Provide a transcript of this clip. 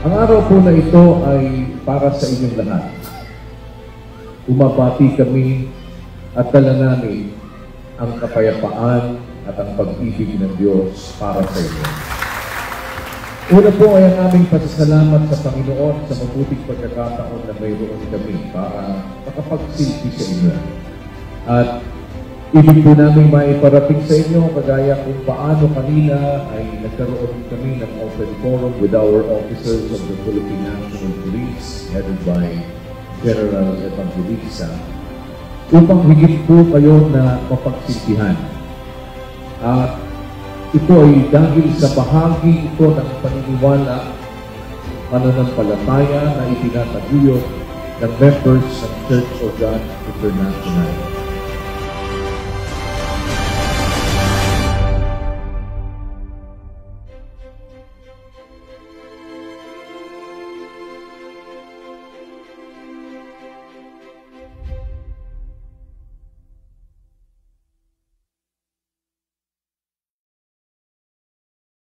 Ang araw po na ito ay para sa inyong lahat. Umabati kami at dala namin ang kapayapaan at ang pag-ibig ng Diyos para sa inyo. Una po ay ang aming pasasalamat sa Panginoon sa mabuting pagkakataon na mayroon kami para makapagsilbi sa inyo. At ibig po namin maiparating sa inyo kagaya kung paano kanina ay nagkaroon kami ng open forum with our officers of the Philippine National Police headed by General Evangelista upang higit po kayo na mapagsilbihan. At ito ay dahil sa bahagi ito ng paniniwala, pananampalataya na itinataguyod ng members ng Church of God International.